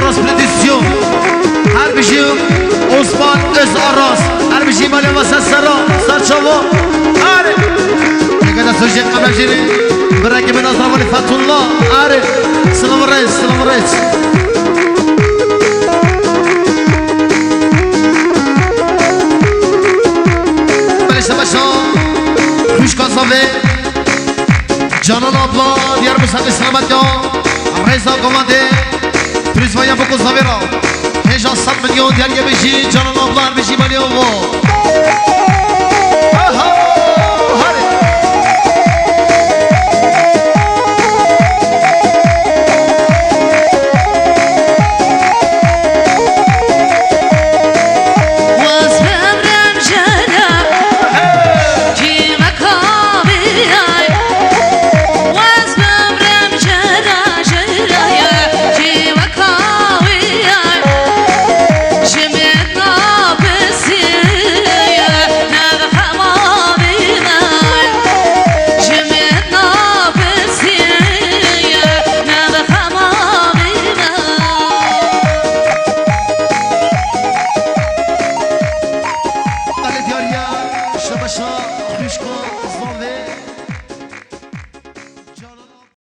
Aras Prodüksiyon. Her bir şey Osman Öz Aras. Her bir şey Mali Vasa Sara Sarçava. Hadi. Ne kadar söyleyecek kamercini. Bırakımın azamını Fatullah. Hadi. Selamun reis, selamun reis. Belişte başa. Kuş Kazavi. Canan abla. Diğer Musa İslamet ya. Reza Komande. Prizvaya Boko Zavira. Heja 7 milyon diğer yemeği Canan abla. Her bir şey Mali Vasa.